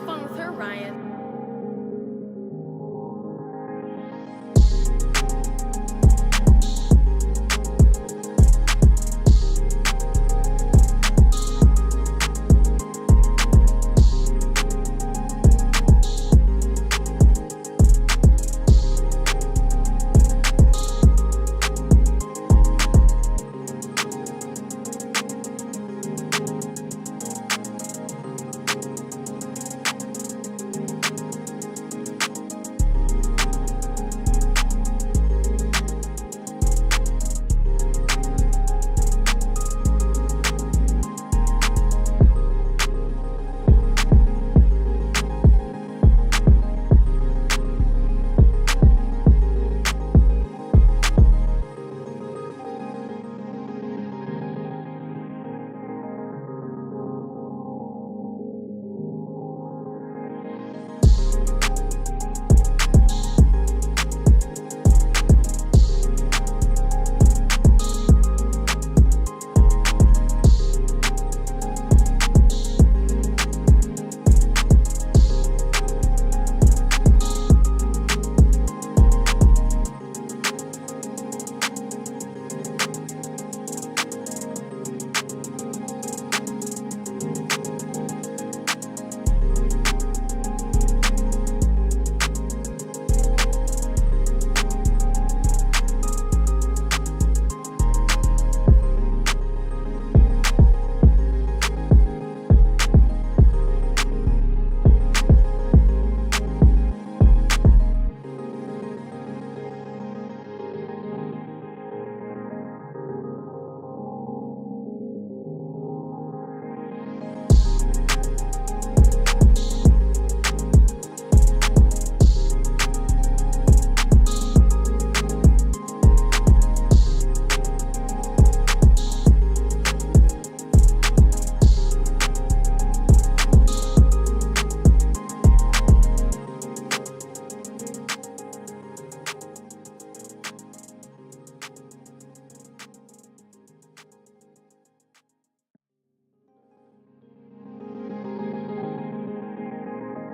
fun with her, Ryan.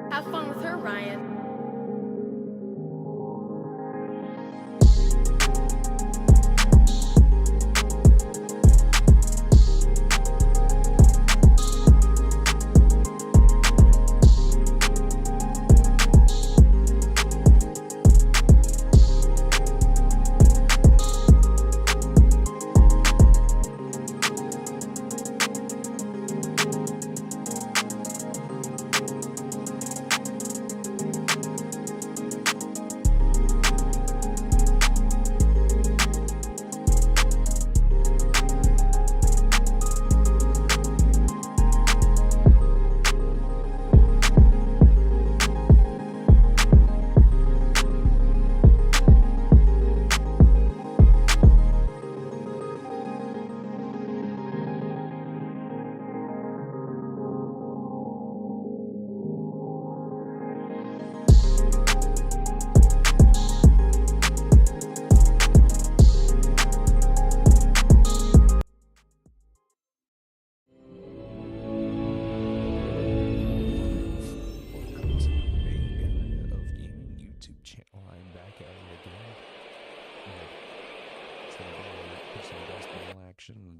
Have fun with her, Ryan.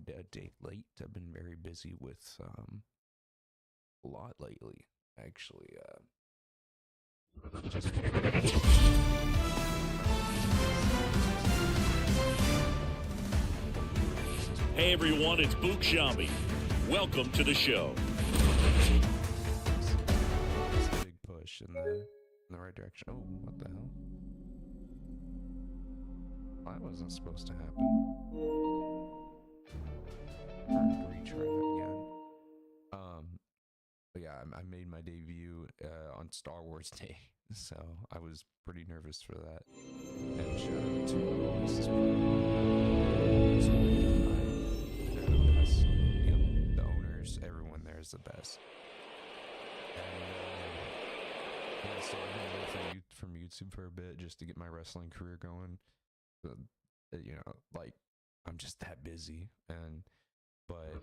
A day late. I've been very busy with a lot lately, actually. Just Hey everyone, it's Book Shambi. Welcome to the show. big push in the right direction. Oh, what the hell? That wasn't supposed to happen. Retry that again. But yeah, I made my debut on Star Wars Day, so I was pretty nervous for that. And shout out to Oasis. They're the best. You know, the owners, everyone there is the best. And yeah, so I've been away from YouTube for a bit just to get my wrestling career going. You know, like I'm just that busy, but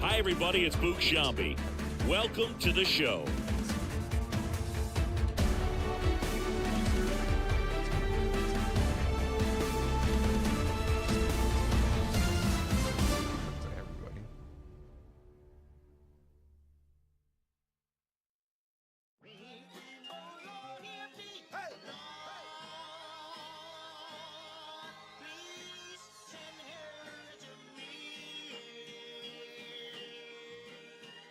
Hi, everybody. It's Book Shambi. Welcome to the show. Everybody.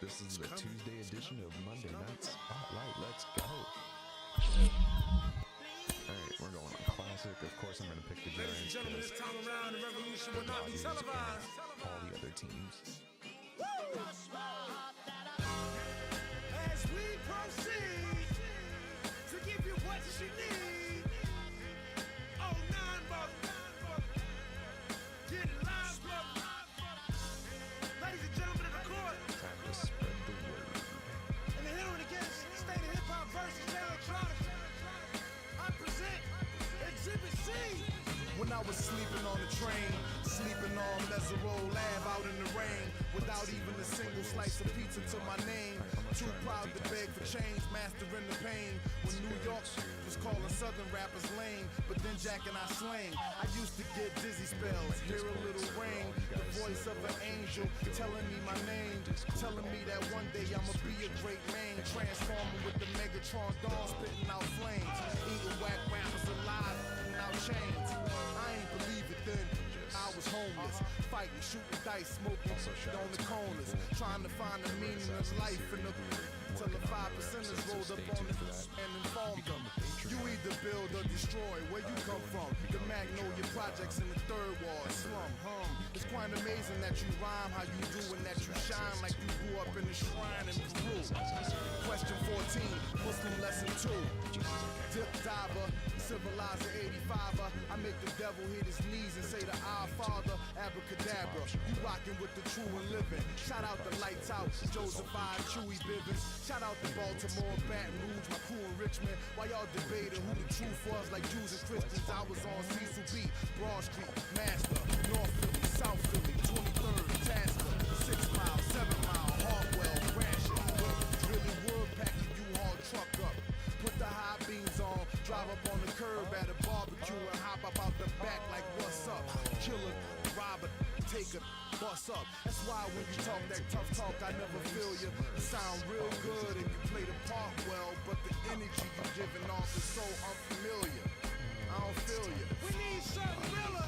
This is the Tuesday edition of Monday Night Spotlight. Let's go. Alright, we're going on classic. Of course, I'm going to pick the Giants because the Dodgers and all the other teams. As we proceed to give you what you need. Oh, 9 bucks. Get it live, brother. Ladies and gentlemen of the court. Time to spread the word. And the hearing against State of Hip Hop versus Electronic. I present Exhibit C. When I was sleeping on the train, sleeping on Mesereau Lab out in the rain, without even a single slice of pizza to my name. Too proud to beg for change, mastering the pain. When New York was calling Southern rappers lame, but then Jack and I slang. I used to get dizzy spells, hear a little ring, the voice of an angel telling me my name, telling me that one day I'ma be a great man, transforming with the Megatron dawn, spitting out flames, eating whack rappers alive, out chains. I ain't believe it then. I was homeless, fighting, shooting dice, smoking on the corners, trying to find the meaning of life in the till the 5%ers rolled up on it and informed them. You either build or destroy. Where you come from? The Magnolia Projects in the Third Ward slum. It's quite amazing that you rhyme how you do and that you shine like you grew up in the shrine in Peru. Question 14, Muslim lesson 2. Dip diver, civilizer 85er. I make the devil hit his knees and say the Our Father, abracadabra. You rockin' with the true and living. Shout out the Lights Out, Joseph I, Chewy Bivens. Shout out to Baltimore, Baton Rouge, my crew in Richmond. While y'all debated who the truth was, like Jews and Christians, I was on Cecil B, Broad Street, Master, North Philly, South Philly, 23rd, Tasker, 6 Mile, 7 Mile, Hartwell, Gratiot. Really wood pack the U-Haul truck up. Put the high beams on, drive up on the curb at a barbecue and hop up out the back like what's up? Killer, robber, take a bus up. That's why when you talk that tough talk, I never feel you. You sound real good and you play the part well, but the energy you're giving off is so unfamiliar. I don't feel you. We need something realer.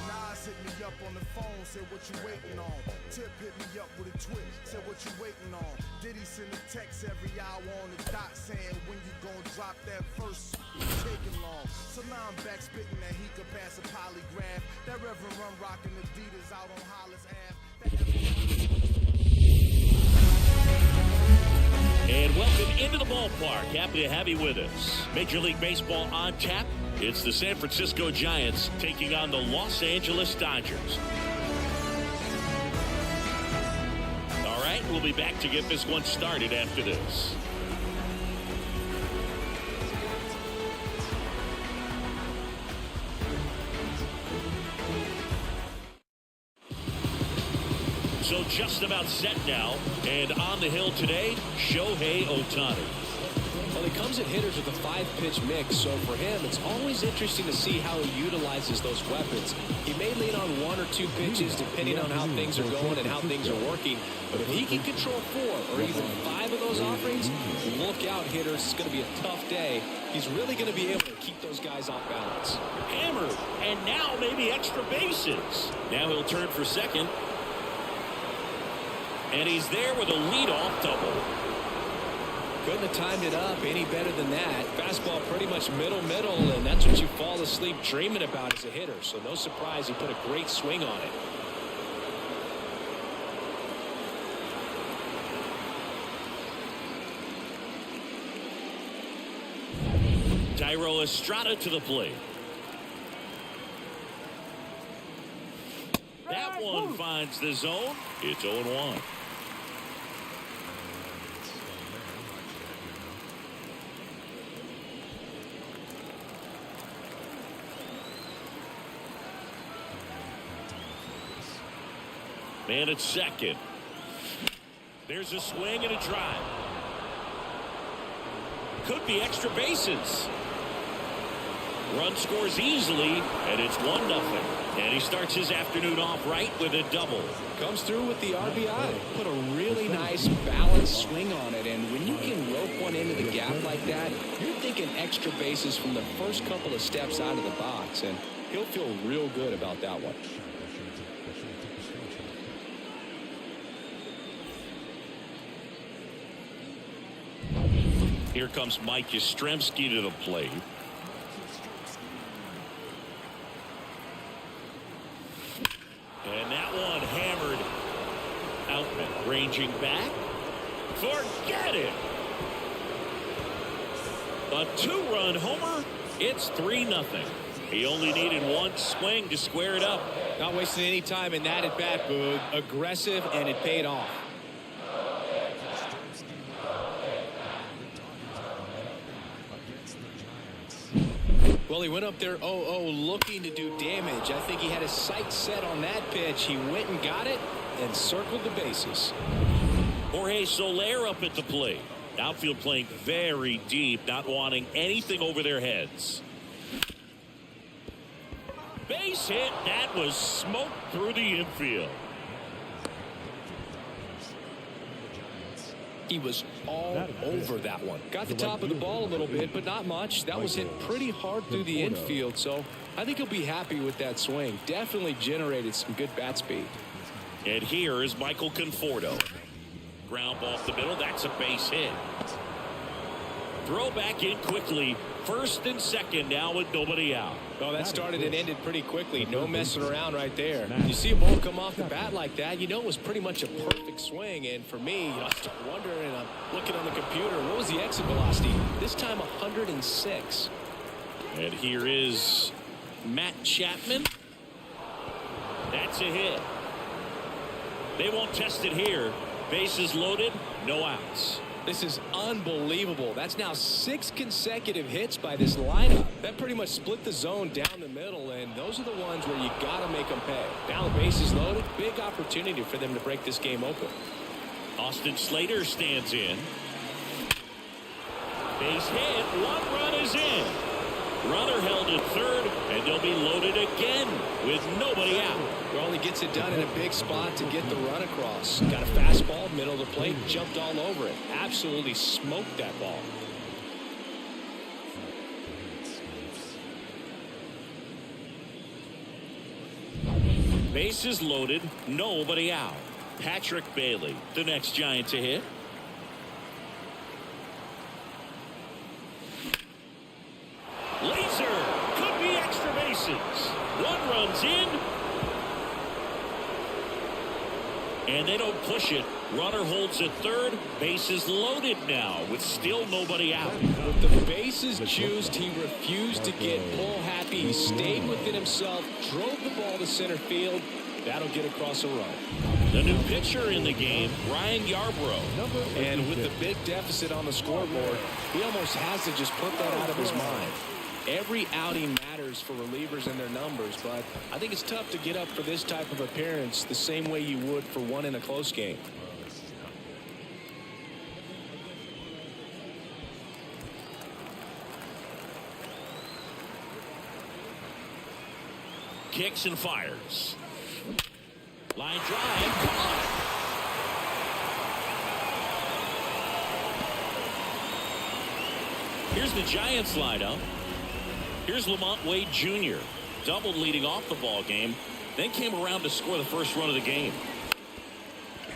Nas hit me up on the phone, said what you waiting on. Tip hit me up with a twit, said what you waiting on. Diddy send a text every hour on the dot saying when you gon' drop that first, it's taking long. So now I'm back spitting that he could pass a polygraph. That Reverend Run rockin' Adidas out on Hollis Ave. And welcome into the ballpark. Happy to have you with us. Major League Baseball on tap. It's the San Francisco Giants taking on the Los Angeles Dodgers. All right, we'll be back to get this one started after this. So just about set now, and on the hill today, Shohei Ohtani. Well, he comes at hitters with a 5-pitch mix, so for him, it's always interesting to see how he utilizes those weapons. He may lean on 1 or 2 pitches depending on how things are going and how things are working, but if he can control 4 or even 5 of those offerings, look out, hitters. It's going to be a tough day. He's really going to be able to keep those guys off balance. Hammered, and now maybe extra bases. Now he'll turn for second. And he's there with a leadoff double. Couldn't have timed it up any better than that. Fastball pretty much middle, and that's what you fall asleep dreaming about as a hitter. So no surprise he put a great swing on it. Tyro Estrada to the plate. That one finds the zone. It's 0-1. And it's second. There's a swing and a drive. Could be extra bases. Run scores easily, and it's 1-0. And he starts his afternoon off right with a double. Comes through with the RBI. Put a really nice balanced swing on it, and when you can rope one into the gap like that, you're thinking extra bases from the first couple of steps out of the box, and he'll feel real good about that one. Here comes Mike Yastrzemski to the plate. And that one hammered. Outman ranging back. Forget it. A 2-run homer. It's 3-0. He only needed one swing to square it up. Not wasting any time in that at bat, Boog. Aggressive, and it paid off. Well, he went up there 0-0 looking to do damage. I think he had his sights set on that pitch. He went and got it and circled the bases. Jorge Soler up at the plate. Outfield playing very deep, not wanting anything over their heads. Base hit. That was smoked through the infield. He was all over that one. Got the top of the ball a little bit, but not much. That was hit pretty hard through the infield, so I think he'll be happy with that swing. Definitely generated some good bat speed. And here is Michael Conforto. Ground ball off the middle. That's a base hit. Throw back in quickly. First and second now with nobody out. Oh, that started and ended pretty quickly. No messing around right there. You see a ball come off the bat like that, you know it was pretty much a perfect swing. And for me, I start wondering, and I'm looking on the computer, what was the exit velocity? This time 106. And here is Matt Chapman. That's a hit. They won't test it here. Bases loaded, no outs. This is unbelievable. That's now 6 consecutive hits by this lineup. That pretty much split the zone down the middle, and those are the ones where you got to make them pay. Now the bases loaded, big opportunity for them to break this game open. Austin Slater stands in. Base hit, 1 run is in. Runner held at third, and they'll be loaded again with nobody out. Well, he gets it done in a big spot to get the run across. Got a fastball, middle of the plate, jumped all over it. Absolutely smoked that ball. Bases loaded, nobody out. Patrick Bailey, the next Giant to hit. Laser, could be extra bases. 1 run's in. And they don't push it. Runner holds at third. Bases loaded now with still nobody out. With the bases juiced, he refused to get pull happy. He stayed within himself, drove the ball to center field. That'll get across a run. The new pitcher in the game, Ryan Yarbrough. And with the big deficit on the scoreboard, he almost has to just put that out of his mind. Every outing matters for relievers and their numbers, but I think it's tough to get up for this type of appearance the same way you would for one in a close game. Kicks and fires. Line drive. Caught. Here's the Giants lineup. Here's Lamont Wade Jr. Doubled leading off the ball game. Then came around to score the first run of the game.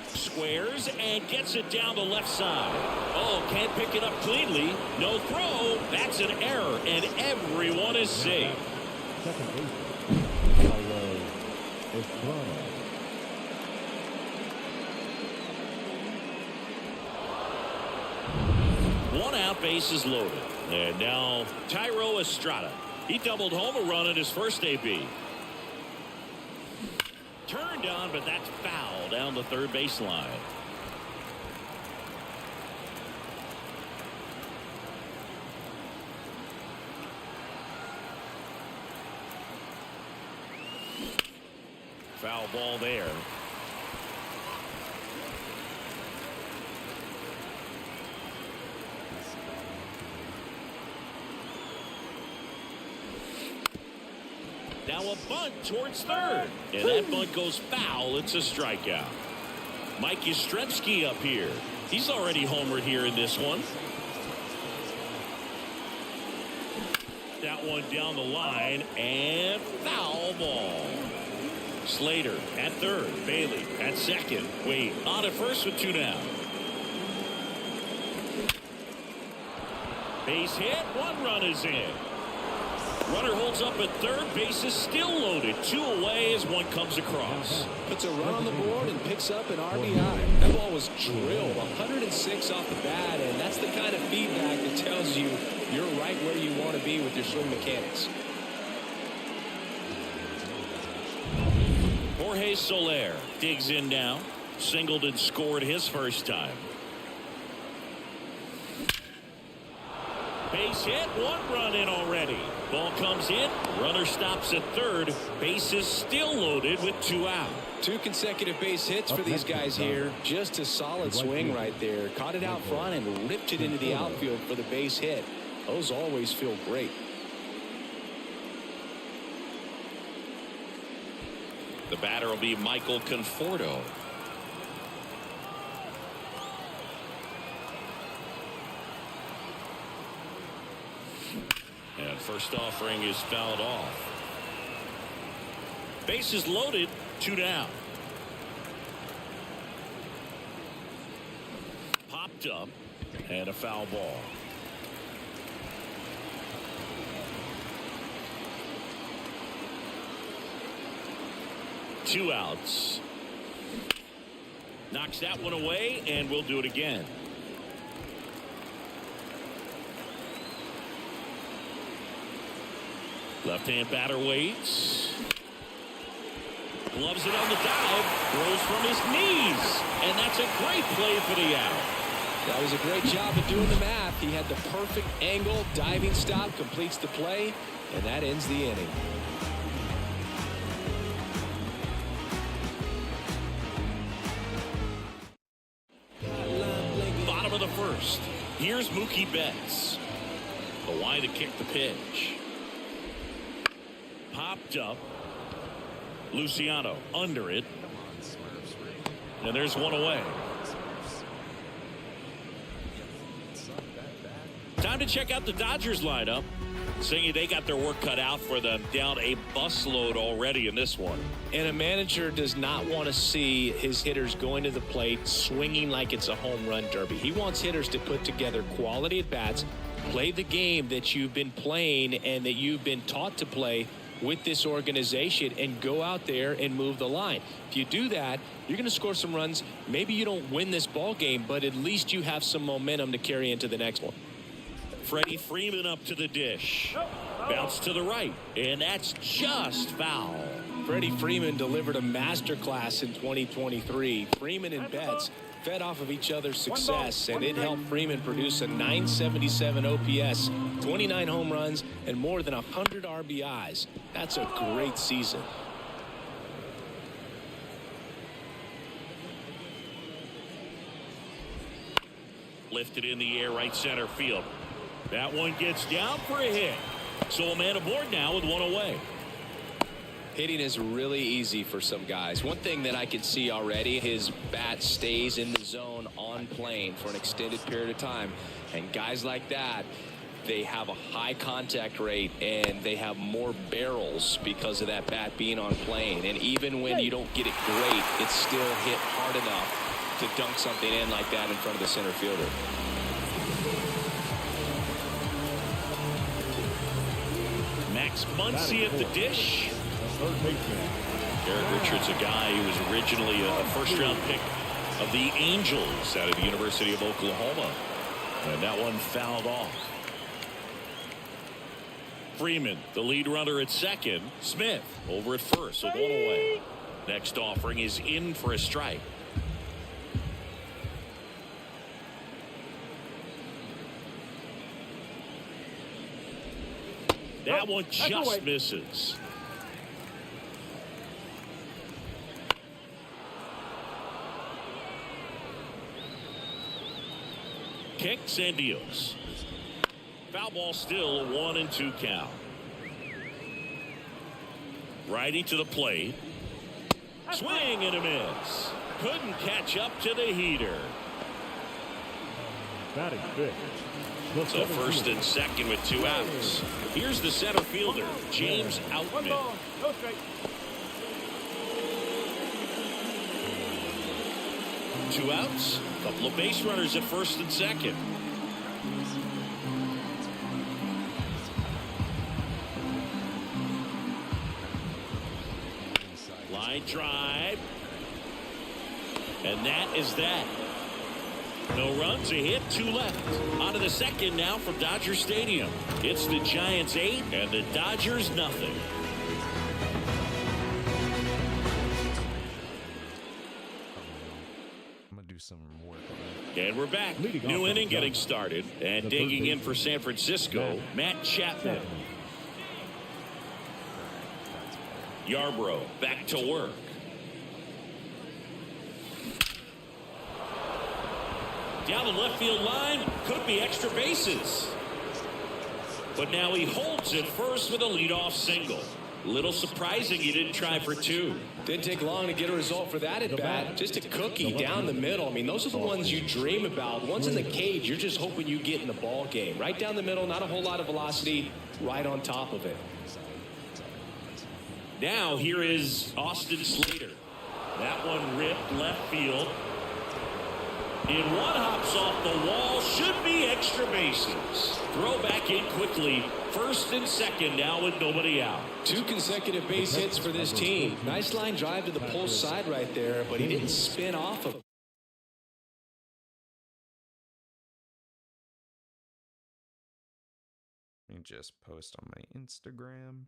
Squares and gets it down the left side. Oh, can't pick it up cleanly. No throw. That's an error, and everyone is safe. Second baseman, Estrada. One out, bases loaded. And now Thairo Estrada. He doubled home a run in his first AB. Turned on, but that's foul down the third baseline. Foul ball there. Now a bunt towards third. And that bunt goes foul. It's a strikeout. Mike Yastrzemski up here. He's already homered here in this one. That one down the line and foul ball. Slater at third. Bailey at second. Wade on at first with 2 down. Base hit. 1 run is in. Runner holds up at third. Base is still loaded. 2 away as one comes across. Puts a run on the board and picks up an RBI. That ball was drilled 106 off the bat, and that's the kind of feedback that tells you you're right where you want to be with your swing mechanics. Jorge Soler digs in now. Singled and scored his first time. Base hit. 1 run in already. Ball comes in. Runner stops at third. Base is still loaded with 2 out. 2 consecutive base hits for these guys here. Just a solid swing right there. Caught it out front and ripped it into the outfield for the base hit. Those always feel great. The batter will be Michael Conforto. And first offering is fouled off. Base is loaded. 2 down. Popped up and a foul ball. Two outs. Knocks that one away, and we'll do it again. Left-hand batter waits. Gloves it on the dive. Throws from his knees. And that's a great play for the out. That was a great job of doing the math. He had the perfect angle. Diving stop completes the play, and that ends the inning. Bottom of the first. Here's Mookie Betts. Hawaii to kick the pitch. Popped up. Luciano under it. And there's one away. Time to check out the Dodgers lineup. Saying they got their work cut out for them, down a busload already in this one. And a manager does not want to see his hitters going to the plate swinging like it's a home run derby. He wants hitters to put together quality at bats, play the game that you've been playing and that you've been taught to play with this organization, and go out there and move the line. If you do that, you're going to score some runs. Maybe you don't win this ball game, but at least you have some momentum to carry into the next one. Freddie Freeman up to the dish. Bounce to the right, and that's just foul. Freddie Freeman delivered a masterclass in 2023. Freeman and Betts fed off of each other's success, and it helped Freeman produce a .977 OPS, 29 home runs, and more than 100 RBIs. That's a great season. Lifted in the air, right center field. That one gets down for a hit. So a man aboard now with one away. Hitting is really easy for some guys. One thing that I can see already, his bat stays in the zone on plane for an extended period of time. And guys like that, they have a high contact rate and they have more barrels because of that bat being on plane. And even when you don't get it great, it's still hit hard enough to dunk something in like that in front of the center fielder. Max Muncy at the dish. Garrett Richards, a guy who was originally a first-round pick of the Angels out of the University of Oklahoma. And that one fouled off. Freeman, the lead runner at second. Smith over at first, so one away. Next offering is in for a strike. That one just misses. Kicks and deals. Foul ball still, a 1-2 count. Righty to the plate. Swing and a miss. Couldn't catch up to the heater. Batting fifth. The So center first fielder. and second with 2 outs. Here's the center fielder, James Outman. Go straight. 2 outs. Couple of base runners at first and second. Line drive. And that is that. No runs, a hit, 2 left. On to the second now from Dodger Stadium. It's the Giants 8 and the Dodgers nothing. I'm gonna do some work on it. And we're back. Leading New off inning from getting Dodgers. started. And The digging third in for San Francisco, Matt Chapman. Yarbrough back to work. Down the left field line, could be extra bases. But now he holds it first with a leadoff single. Little surprising he didn't try for 2. Didn't take long to get a result for that at bat. Just a cookie down the middle. I mean, those are the ones you dream about. Once in the cage, you're just hoping you get in the ball game. Right down the middle, not a whole lot of velocity, right on top of it. Now here is Austin Slater. That one ripped left field. In one hops off the wall, should be extra bases. Throw back in quickly. First and second now with nobody out. 2 consecutive base hits for this team. Nice line drive to the post side right there, but he didn't spin off of it. Let me just post on my Instagram.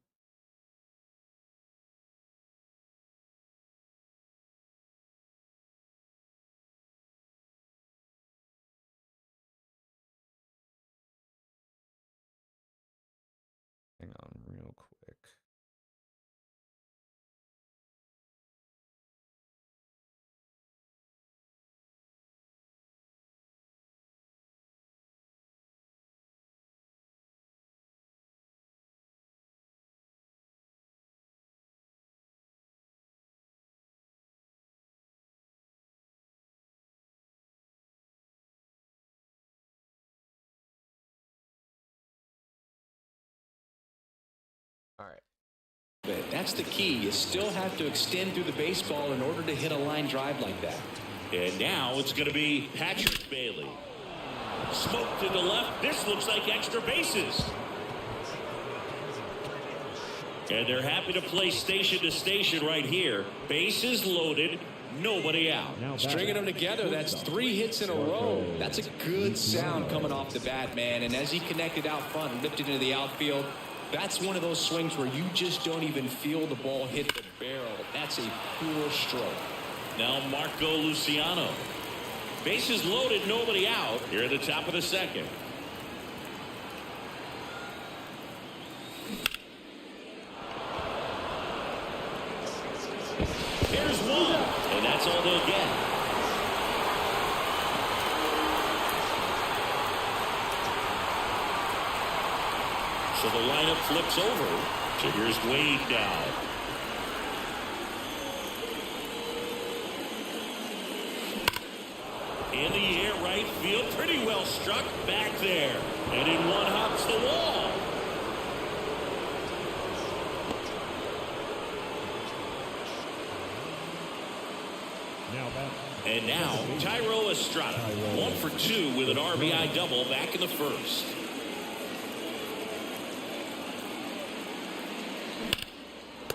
Hang on real quick. All right. That's the key. You still have to extend through the baseball in order to hit a line drive like that. And now it's going to be Patrick Bailey. Smoke to the left. This looks like extra bases. And they're happy to play station to station right here. Bases loaded. Nobody out. Now Stringing them together, that's 3 hits in a row. That's a good sound coming off the bat, man. And as he connected out front and lifted into the outfield, that's one of those swings where you just don't even feel the ball hit the barrel. That's a pure stroke. Now Marco Luciano. Bases loaded, nobody out. Here at the top of the second. Here's one, and that's all they'll get. So the lineup flips over. So here's Wade now. In the air, right field, pretty well struck back there. And in one hops the wall. And now, Tyro Estrada, 1 for 2 with an RBI double back in the first.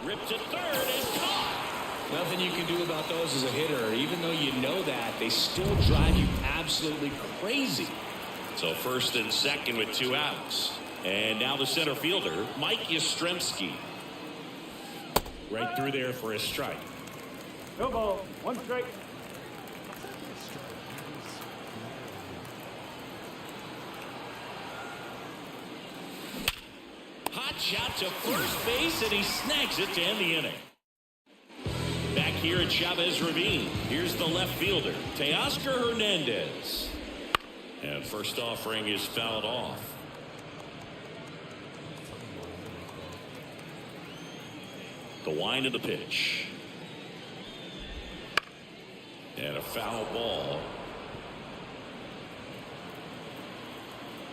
Ripped to third and caught. Nothing you can do about those as a hitter. Even though you know that, they still drive you absolutely crazy. So first and second with 2 outs. And now the center fielder, Mike Yastrzemski. Right through there for a strike. No ball. 1 strike. Hot shot to first base, and he snags it to end the inning. Back here at Chavez Ravine, here's the left fielder, Teoscar Hernandez. And first offering is fouled off. The wind of the pitch. And a foul ball.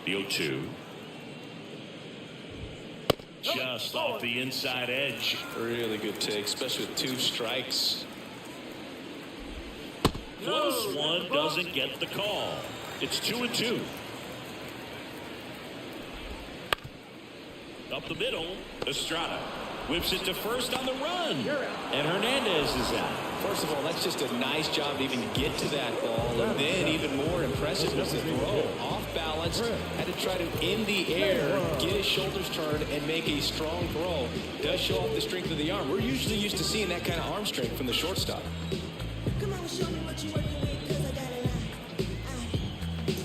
The 0-2. Just off the inside edge. Really good take, especially with 2 strikes. Close one, doesn't get the call. It's 2-2. Up the middle, Estrada whips it to first on the run. And Hernandez is out. First of all, that's just a nice job to even get to that ball. And then even more impressive was the throw. Off balance, had to try to in the air, get his shoulders turned, and make a strong throw. Does show off the strength of the arm. We're usually used to seeing that kind of arm strength from the shortstop. Come on, show me what you're working with, 'cause I got a lot.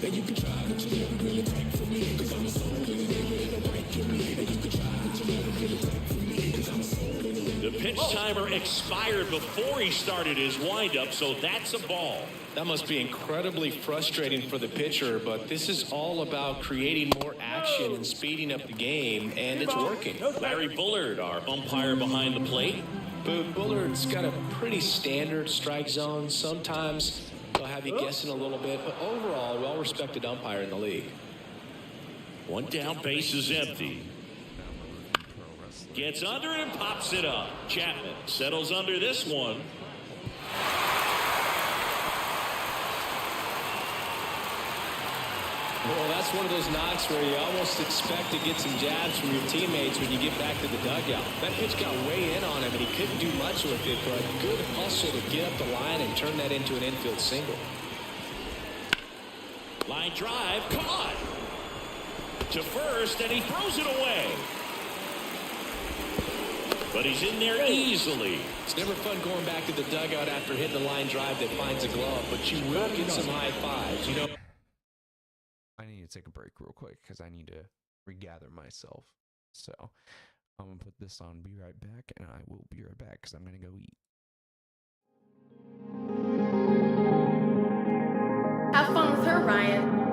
And you can try, but you never really break for me, 'cause I'm a soul, and it ain't really no break in me. And you can try, but you never really break for me, 'cause I'm a soul, and it ain't. The pitch timer expired before he started his windup, so that's a ball. That must be incredibly frustrating for the pitcher, but this is all about creating more action and speeding up the game, and it's working. Larry Bullard, our umpire behind the plate. But Bullard's got a pretty standard strike zone. Sometimes they'll have you guessing a little bit, but overall, well-respected umpire in the league. One down, base is empty. Gets under it and pops it up. Chapman settles under this one. Well, that's one of those knocks where you almost expect to get some jabs from your teammates when you get back to the dugout. That pitch got way in on him, and he couldn't do much with it, but good hustle to get up the line and turn that into an infield single. Line drive, caught. To first, and he throws it away. But he's in there easily. It's never fun going back to the dugout after hitting the line drive that finds a glove, but you will get some high fives. You know. I need to take a break real quick because I need to regather myself. So I'm going to put this on, be right back, and I will be right back because I'm going to go eat. Have fun with her, Ryan.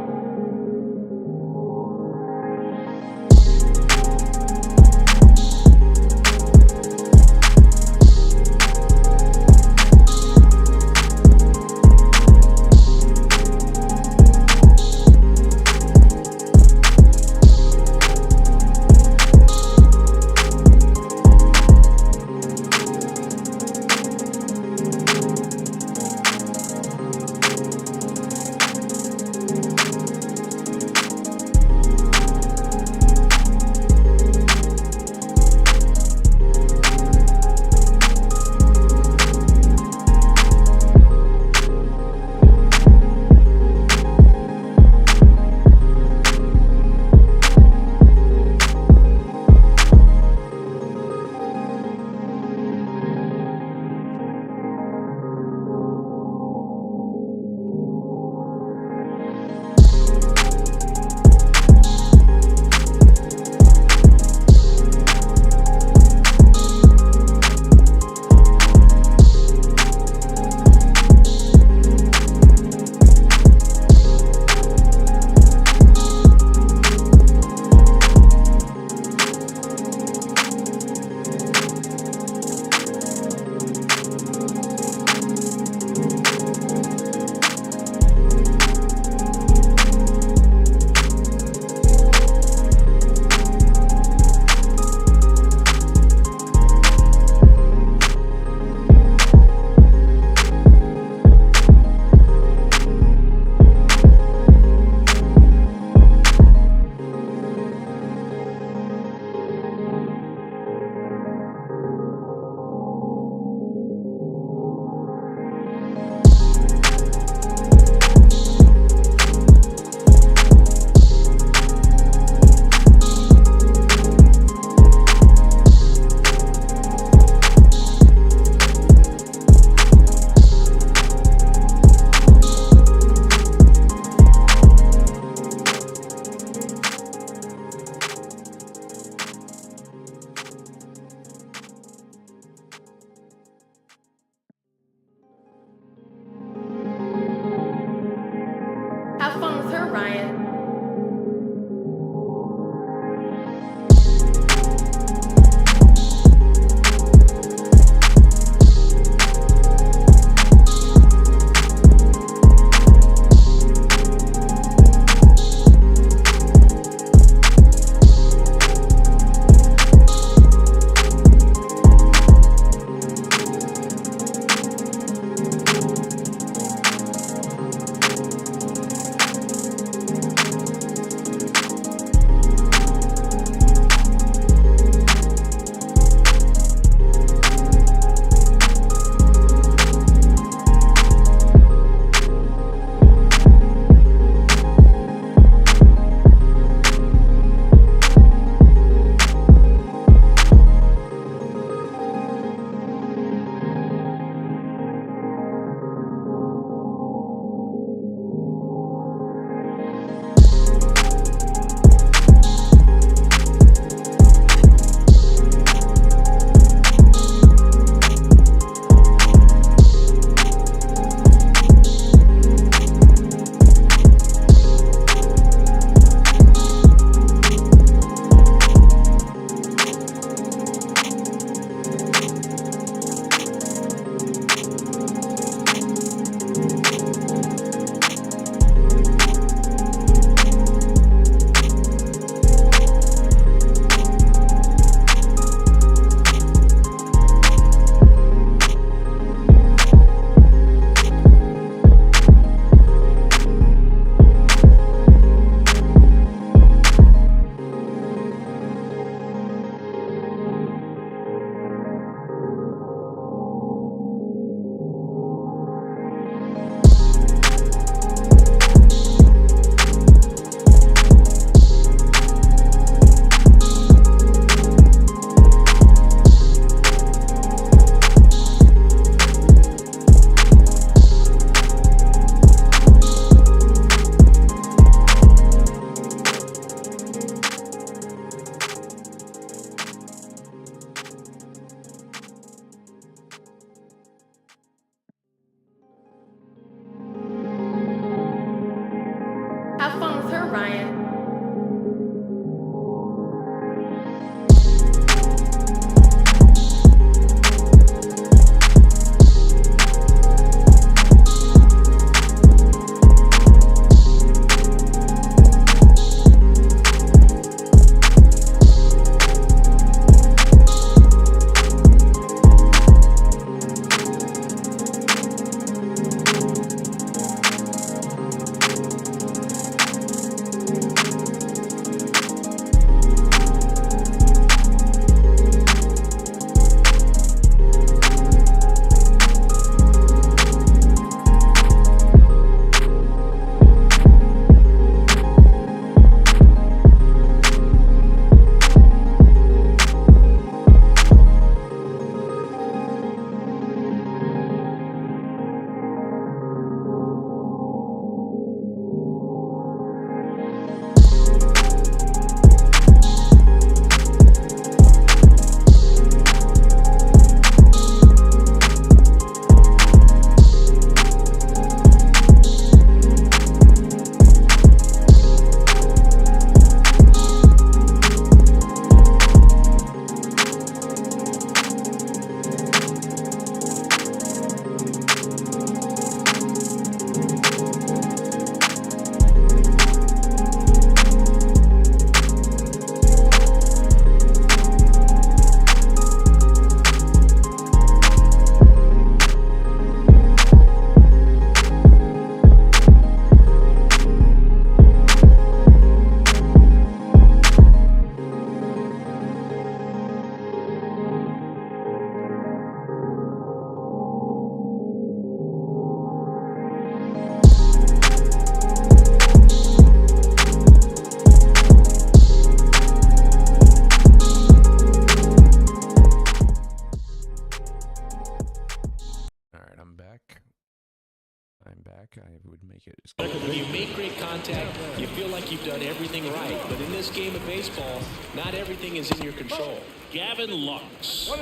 make it. Just When you make great contact, you feel like you've done everything right. But in this game of baseball, not everything is in your control. Gavin Lux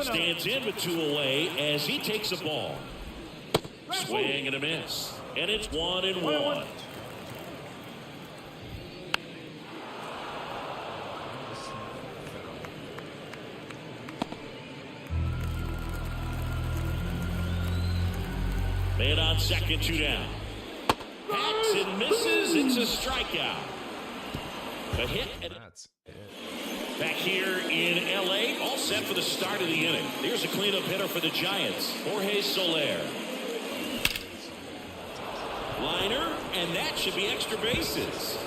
stands in with 2 away as he takes a ball. Swing and a miss. And it's 1-1. Man on second, 2 down. Hacks and misses. It's a strikeout. A hit. And that's it. back here in L.A., all set for the start of the inning. Here's a cleanup hitter for the Giants, Jorge Soler. Liner, and that should be extra bases.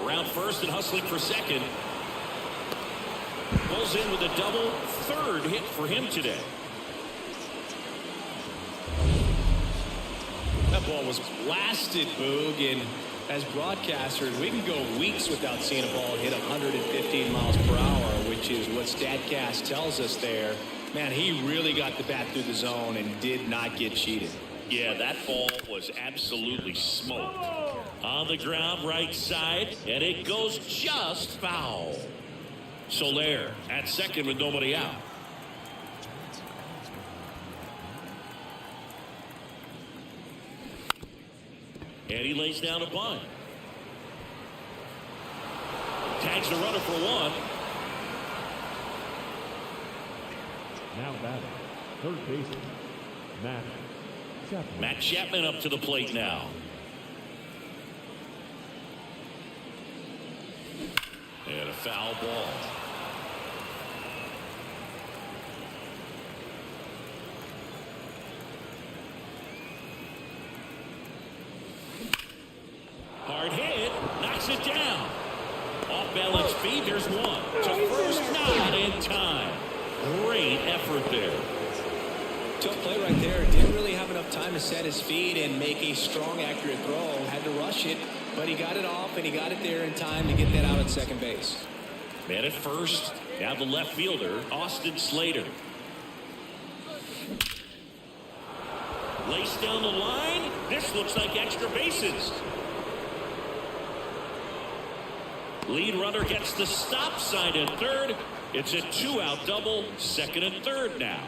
Around first and hustling for second. Pulls in with a double, 3rd hit for him today. That ball was blasted, Boog, and as broadcasters, we can go weeks without seeing a ball hit 115 miles per hour, which is what StatCast tells us there. Man, he really got the bat through the zone and did not get cheated. Yeah, that ball was absolutely smoked. On the ground, right side, and it goes just foul. Soler at second with nobody out. And he lays down a bunt. Tags the runner for 1. Now batting, third baseman, Matt Chapman up to the plate now. And a foul ball. Hard hit, knocks it down. Off balance feed, there's 1. To first, not in time. Great effort there. Tough play right there. Didn't really have enough time to set his feet and make a strong, accurate throw. Had to rush it, but he got it off, and he got it there in time to get that out at second base. Man at first, now the left fielder, Austin Slater. Lace down the line. This looks like extra bases. Lead runner gets the stop sign at third. It's a 2-out double, second and third now.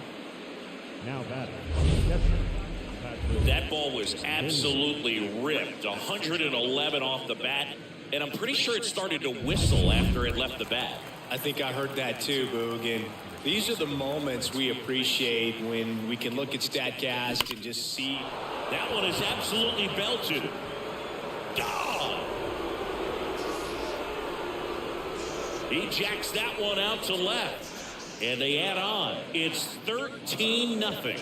Now batting, That ball was absolutely ripped. 111 off the bat. And I'm pretty sure it started to whistle after it left the bat. I think I heard that too, Boog. And these are the moments we appreciate when we can look at StatCast and just see. That one is absolutely belted. Oh! He jacks that one out to left. And they add on. It's 13-0.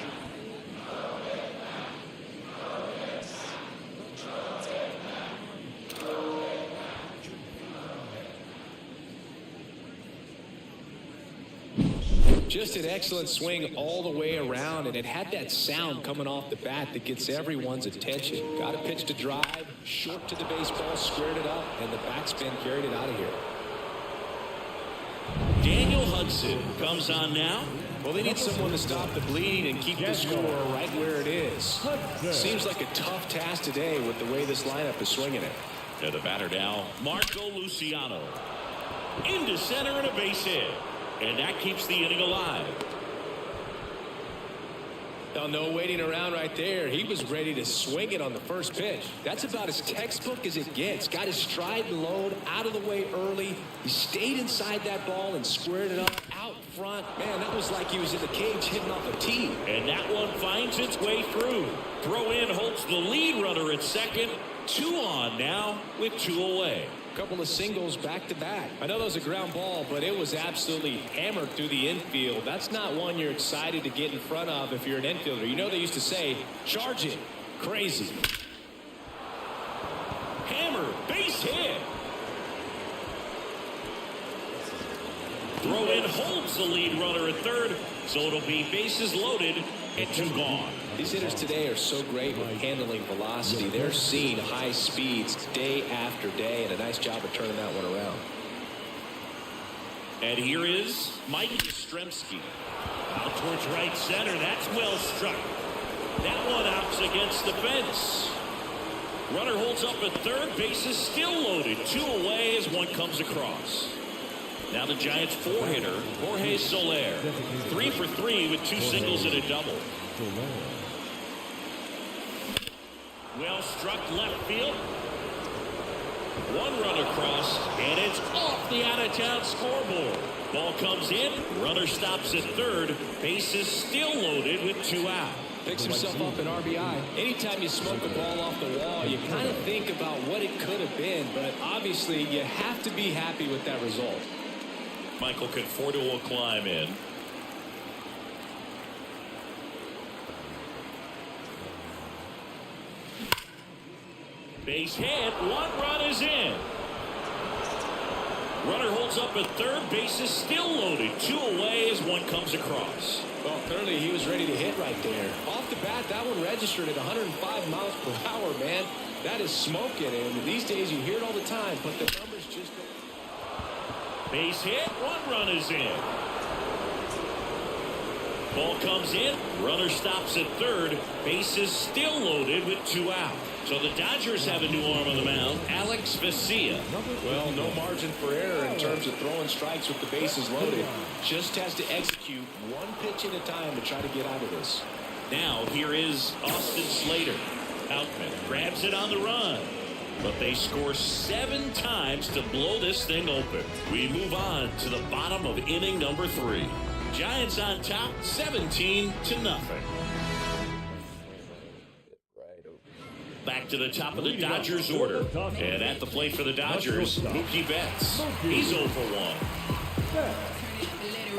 Just an excellent swing all the way around, and it had that sound coming off the bat that gets everyone's attention. Got a pitch to drive, short to the baseball, squared it up, and the backspin carried it out of here. Daniel Hudson comes on now. Well, they need someone to stop the bleeding and keep the score right where it is. Seems like a tough task today with the way this lineup is swinging it. And the batter now, Marco Luciano. Into center and a base hit. And that keeps the inning alive. Now, no waiting around right there. He was ready to swing it on the first pitch. That's about as textbook as it gets. Got his stride and load out of the way early. He stayed inside that ball and squared it up out front. Man, that was like he was in the cage hitting off a tee. And that one finds its way through. Throw in holds the lead runner at second. 2 on now with 2 away. Couple of singles back to back. I know that was a ground ball, but it was absolutely hammered through the infield. That's not one you're excited to get in front of if you're an infielder. You know they used to say, charge it. Crazy. Hammer, base hit. Throw in holds the lead runner at third, so it'll be bases loaded and 2 gone. These hitters today are so great with handling velocity. They're seeing high speeds day after day, and a nice job of turning that one around. And here is Mike Yastrzemski. Out towards right center. That's well struck. That one out against the fence. Runner holds up at third. Base is still loaded. 2 away as one comes across. Now the Giants' 4-hitter, Jorge Soler. 3 for 3 with 2 singles and a double. Well struck left field. 1 run across, and it's off the out-of-town scoreboard. Ball comes in. Runner stops at third. Base is still loaded with 2 out. Picks himself up an RBI. Anytime you smoke a ball off the wall, you kind of think about what it could have been, but obviously you have to be happy with that result. Michael Conforto will climb in. Base hit. 1 run is in. Runner holds up at third. Base is still loaded. 2 away as one comes across. Well, clearly he was ready to hit right there. Off the bat, that one registered at 105 miles per hour, man. That is smoking, and these days you hear it all the time, but the numbers just don't. Base hit. 1 run is in. Ball comes in. Runner stops at third. Base is still loaded with 2 out. So the Dodgers have a new arm on the mound, Alex Vesia. Well, no margin for error in terms of throwing strikes with the bases loaded. Just has to execute 1 pitch at a time to try to get out of this. Now here is Austin Slater. Outman grabs it on the run. But they score 7 times to blow this thing open. We move on to the bottom of inning number 3. Giants on top, 17-0. Back to the top of the Dodgers order. And at the plate for the Dodgers, Mookie Betts. He's 0 for 1.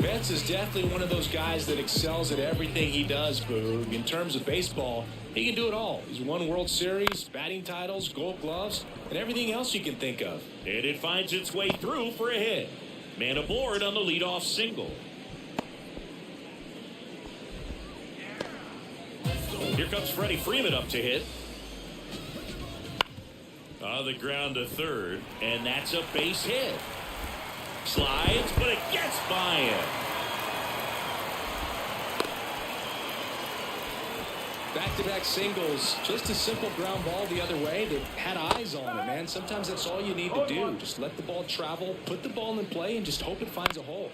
Betts is definitely one of those guys that excels at everything he does, Boog. In terms of baseball, he can do it all. He's won World Series, batting titles, Gold Gloves, and everything else you can think of. And it finds its way through for a hit. Man aboard on the leadoff single. Here comes Freddie Freeman up to hit. On the ground to third, and that's a base hit. Slides, but it gets by him. Back-to-back singles, just a simple ground ball the other way that had eyes on it, man. Sometimes that's all you need to do. Just let the ball travel, put the ball in play, and just hope it finds a hole.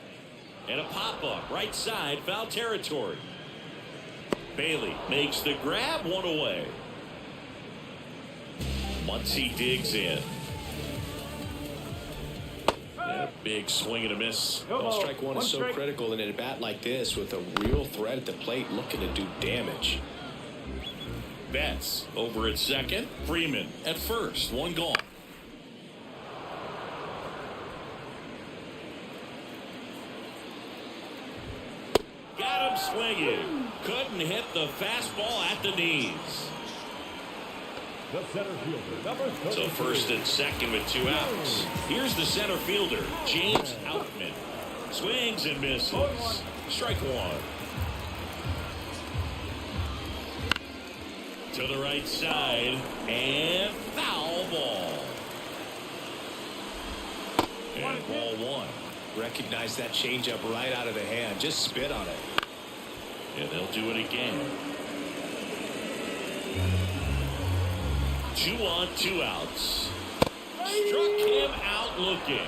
And a pop-up, right side, foul territory. Bailey makes the grab, 1 away. Muncy digs in. Yeah, big swing and a miss. Well, strike 1 is so critical in a bat like this with a real threat at the plate looking to do damage. Betts over at second. Freeman at first. 1 gone. Got him swinging. Couldn't hit the fastball at the knees. The center fielder, number 33. So first and second with 2 outs. Here's the center fielder, James Outman. Swings and misses. Strike 1. To the right side, and foul ball. And ball 1. Recognize that changeup right out of the hand. Just spit on it. And they'll do it again. 2 on, 2 outs. Struck him out looking.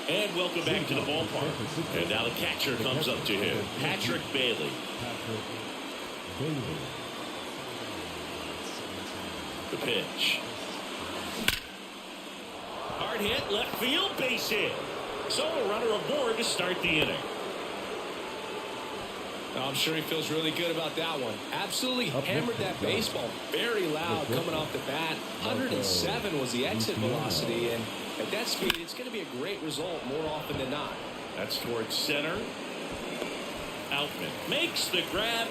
And welcome back to the ballpark. And now the catcher comes up to him, Patrick Bailey. The pitch. Hard hit, left field, base hit. So a runner aboard to start the inning. I'm sure he feels really good about that one. Absolutely hammered that baseball very loud coming off the bat. 107 was the exit velocity, and at that speed, it's going to be a great result more often than not. That's towards center. Outman makes the grab.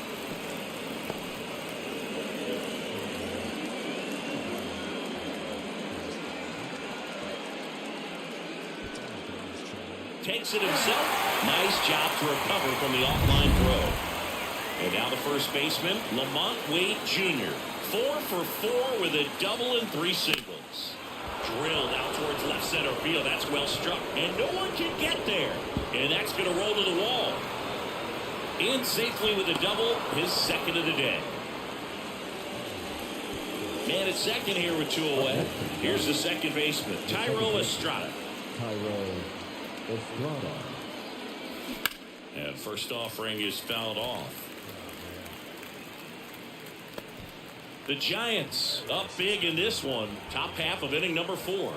Takes it himself. Nice job to recover from the offline throw. And now the first baseman, Lamont Wade Jr. 4 for 4 with a double and 3 singles. Drilled out towards left center field. That's well struck. And no one can get there. And that's going to roll to the wall. In safely with a double, his second of the day. And at second here with 2 away. Here's the second baseman, Tyro Estrada. Tyro Estrada. And first offering is fouled off. The Giants up big in this one. Top half of inning number 4.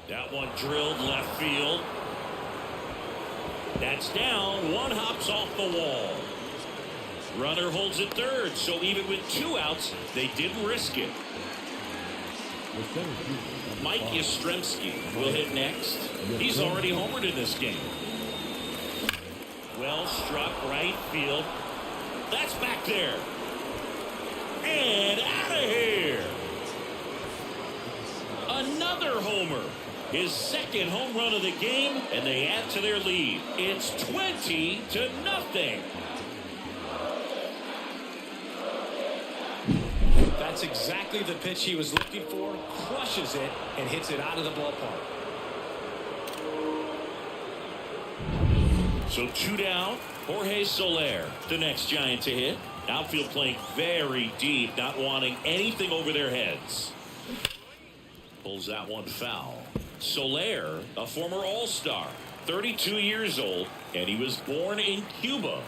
That one drilled left field. That's down. One hops off the wall. Runner holds it third, so even with 2 outs, they didn't risk it. Mike Yastrzemski will hit next. He's already homered in this game. Well struck right field. That's back there. And out of here. Another homer. His second home run of the game, and they add to their lead. It's 20-0. That's exactly the pitch he was looking for. Crushes it and hits it out of the ballpark. So 2 down. Jorge Soler, the next Giant to hit. Outfield playing very deep, not wanting anything over their heads. Pulls that one foul. Soler, a former All-Star, 32 years old, and he was born in Cuba.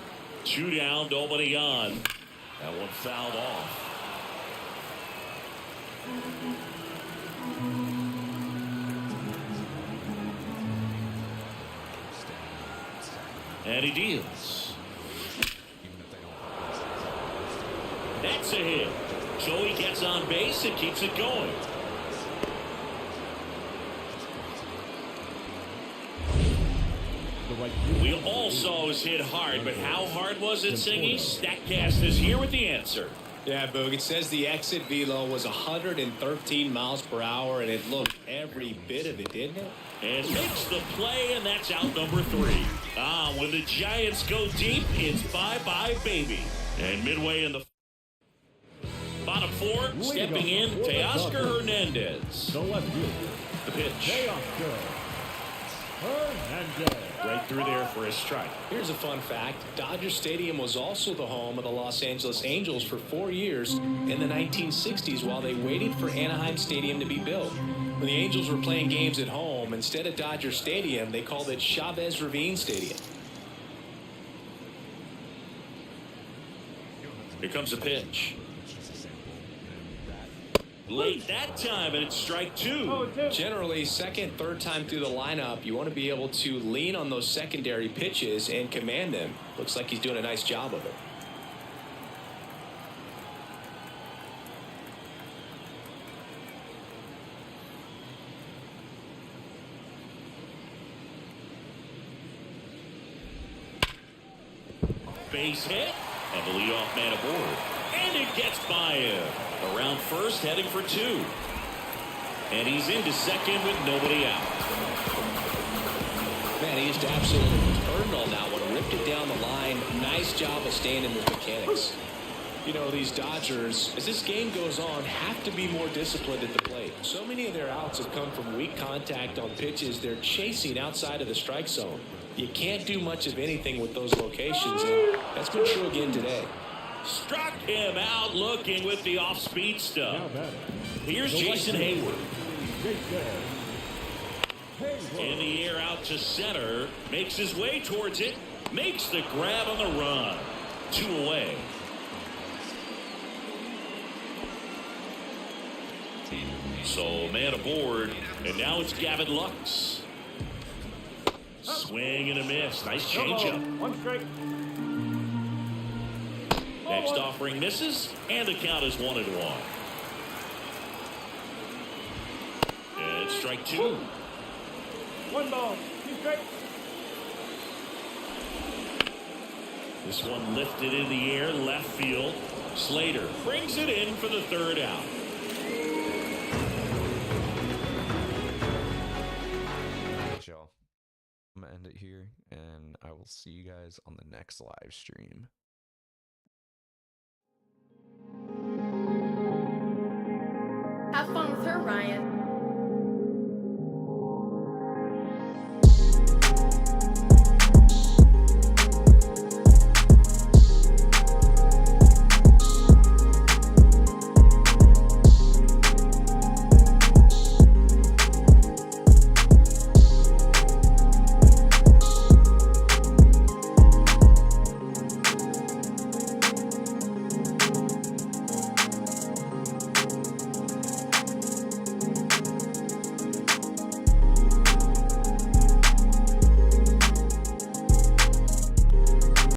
2 down, nobody on. That one fouled off. And he deals. That's a hit. Joey gets on base and keeps it going. We all saw his hit hard, but how hard was it, Singy? StatCast is here with the answer. Yeah, Boog, it says the exit velo was 113 miles per hour, and it looked every bit of it, didn't it? And makes the play, and that's out number 3. When the Giants go deep, it's bye-bye, baby. And midway in the bottom 4, stepping in, Teoscar Hernandez. The left field. The pitch. Teoscar Hernandez. Right through there for a strike. Here's a fun fact. Dodger Stadium was also the home of the Los Angeles Angels for 4 years in the 1960s while they waited for Anaheim Stadium to be built. When the Angels were playing games at home, instead of Dodger Stadium, they called it Chavez Ravine Stadium. Here comes a pitch. Late that time, and it's strike 2. Generally, second, third time through the lineup, you want to be able to lean on those secondary pitches and command them. Looks like he's doing a nice job of it. Base hit, and the leadoff man aboard. And it gets by him. Around first, heading for 2. And he's into second with nobody out. Man, he just absolutely turned on that one, ripped it down the line. Nice job of staying in his mechanics. You know, these Dodgers, as this game goes on, have to be more disciplined at the plate. So many of their outs have come from weak contact on pitches they're chasing outside of the strike zone. You can't do much of anything with those locations, and that's been true again today. Struck him out looking with the off-speed stuff. Here's Jason Hayward. In the air out to center. Makes his way towards it. Makes the grab on the run. 2 away. So man aboard. And now it's Gavin Lux. Swing and a miss. Nice changeup. 1 strike. Next offering misses, and the count is 1-1. And strike 2. 1 ball. 2 strikes. This one lifted in the air, left field. Slater brings it in for the 3rd out. Alright, y'all. I'm gonna end it here, and I will see you guys on the next live stream. Have fun with her, Ryan.